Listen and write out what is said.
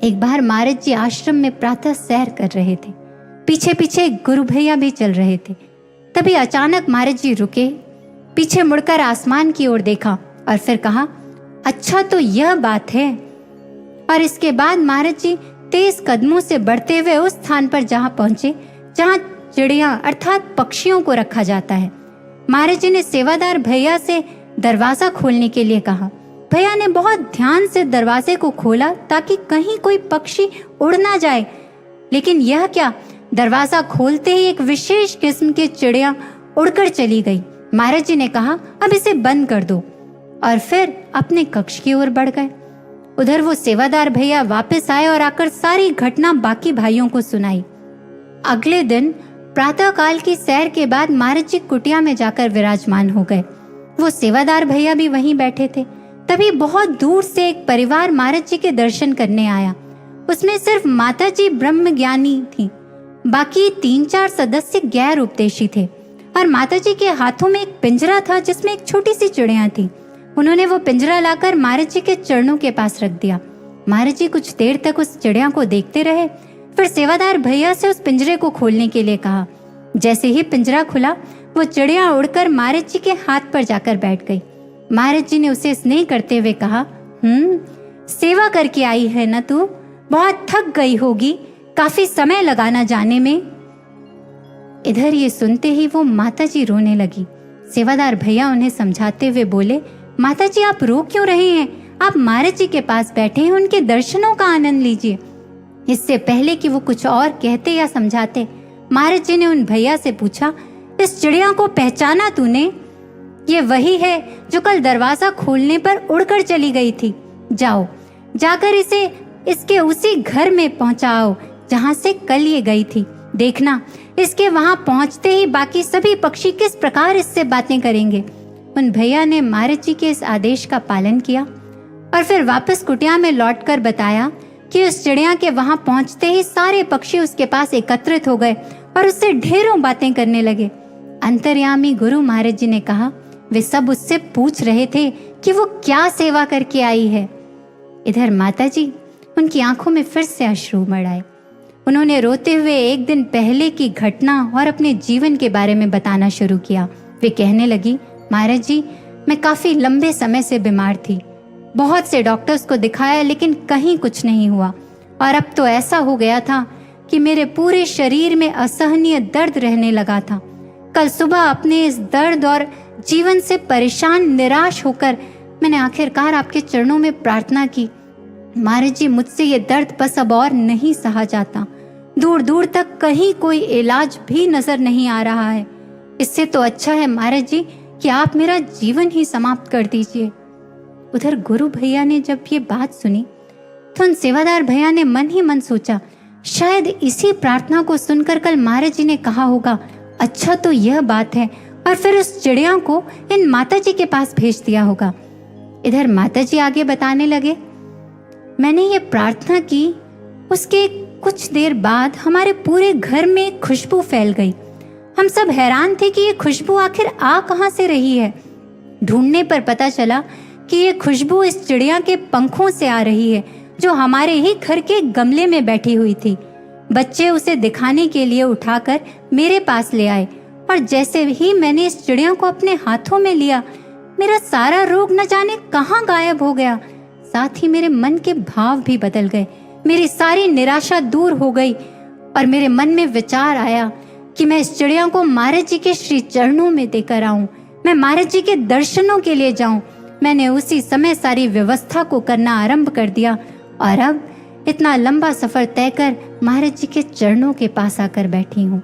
एक बार महाराज जी आश्रम में प्रातः सैर कर रहे थे। पीछे पीछे गुरु भैया भी चल रहे थे। तभी अचानक महाराज जी रुके, पीछे मुड़कर आसमान की ओर देखा और फिर कहा, अच्छा तो यह बात है। और इसके बाद महाराज जी तेज कदमों से बढ़ते हुए उस स्थान पर जहां पहुंचे जहां चिड़िया अर्थात पक्षियों को रखा जाता है। महाराज जी ने सेवादार भैया से दरवाजा खोलने के लिए कहा। भैया ने बहुत ध्यान से दरवाजे को खोला ताकि कहीं कोई पक्षी उड़ ना जाए, लेकिन यह क्या, दरवाजा खोलते ही एक विशेष किस्म की चिड़िया उड़कर चली गई। महाराज जी ने कहा, अब इसे बंद कर दो, और फिर अपने कक्ष की ओर बढ़ गए। उधर वो सेवादार भैया वापस आए और आकर सारी घटना बाकी भाइयों को सुनाई। अगले दिन प्रातः काल की सैर के बाद महाराज जी कुटिया में जाकर विराजमान हो गए। वो सेवादार भैया भी वहीं बैठे थे। तभी बहुत दूर से एक परिवार महाराज जी के दर्शन करने आया। उसमें सिर्फ माता जी ब्रह्म ज्ञानी थी, बाकी 3-4 सदस्य गैर उपदेशी थे। और माता जी के हाथों में एक पिंजरा था जिसमें एक छोटी सी चिड़िया थी। उन्होंने वो पिंजरा लाकर महाराज जी के चरणों के पास रख दिया। महाराज जी कुछ देर तक उस चिड़िया को देखते रहे, फिर सेवादार भैया से उस पिंजरे को खोलने के लिए कहा। जैसे ही पिंजरा खुला, वो चिड़िया उड़कर महाराज जी के हाथ पर जाकर बैठ गई। महाराज जी ने उसे स्नेह करते हुए कहा, सेवा करके आई है ना तू, बहुत थक गई होगी, काफी समय लगाना जाने में। इधर ये सुनते ही वो माता जी रोने लगी। सेवादार भैया उन्हें समझाते हुए बोले, माता जी आप रो क्यों रहे हैं, आप महाराज जी के पास बैठे हैं, उनके दर्शनों का आनंद लीजिए। इससे पहले कि वो कुछ और कहते या समझाते, महाराज जी ने उन भैया से पूछा, इस चिड़िया को पहचाना तूने? ये वही है जो कल दरवाजा खोलने पर उड़कर चली गई थी। जाओ, जाकर इसे इसके उसी घर में पहुंचाओ जहां से कल ये गई थी। देखना, इसके वहां पहुंचते ही बाकी सभी पक्षी किस प्रकार इससे बातें करेंगे। उन भैया ने महाराज जी के इस आदेश का पालन किया और फिर वापस कुटिया में लौटकर बताया कि उस चिड़िया के वहां पहुंचते ही सारे पक्षी उसके पास एकत्रित हो गए और उससे ढेरों बातें करने लगे। अंतर्यामी गुरु महाराज जी ने कहा, वे सब उससे पूछ रहे थे कि वो क्या सेवा करके आई है। इधर माता जी, उनकी आंखों में फिर से अश्रु उमड़ आए। उन्होंने रोते हुए एक दिन पहले की घटना और अपने जीवन के बारे में बताना शुरू किया। वे कहने लगी, महाराज जी, मैं काफी लंबे समय से बीमार थी, बहुत से डॉक्टर्स को दिखाया लेकिन कहीं कुछ नहीं हुआ, और अब तो ऐसा हो गया था कि मेरे पूरे शरीर में असहनीय दर्द रहने लगा था। कल सुबह अपने इस दर्द और जीवन से परेशान निराश होकर मैंने आखिरकार आपके चरणों में प्रार्थना की, महाराज जी मुझसे ये दर्द बस अब और नहीं सहा जाता, दूर दूर तक कहीं कोई इलाज भी नजर नहीं आ रहा है। इससे तो अच्छा है महाराज जी कि आप मेरा जीवन ही समाप्त कर दीजिए। उधर गुरु भैया ने जब ये बात सुनी तो उन सेवादार भैया ने मन ही मन सोचा, शायद इसी प्रार्थना को सुनकर कल महाराज जी ने कहा होगा, अच्छा तो यह बात है, और फिर उस चिड़िया को इन माता जी के पास भेज दिया होगा। इधर माता जी आगे बताने लगे, मैंने ये प्रार्थना की, उसके कुछ देर बाद हमारे पूरे घर में खुशबू फैल गई। हम सब हैरान थे कि ये खुशबू आखिर आ कहां से रही है। ढूंढने पर पता चला कि ये खुशबू इस चिड़िया के पंखों से आ रही है जो हमारे ही घर के गमले में बैठी हुई थी। बच्चे उसे दिखाने के लिए उठाकर मेरे पास ले आए, और जैसे ही मैंने इस चिड़िया को अपने हाथों में लिया, मेरा सारा रोग न जाने कहां गायब हो गया। साथ ही मेरे मन के भाव भी बदल गए, मेरी सारी निराशा दूर हो गई, और मेरे मन में विचार आया कि मैं इस चिड़िया को महाराज जी के श्री चरणों में देकर आऊं, मैं महाराज जी के दर्शनों के लिए जाऊं। मैंने उसी समय सारी व्यवस्था को करना आरंभ कर दिया, और अब इतना लंबा सफर तय कर महाराज जी के चरणों के पास आकर बैठी हूँ।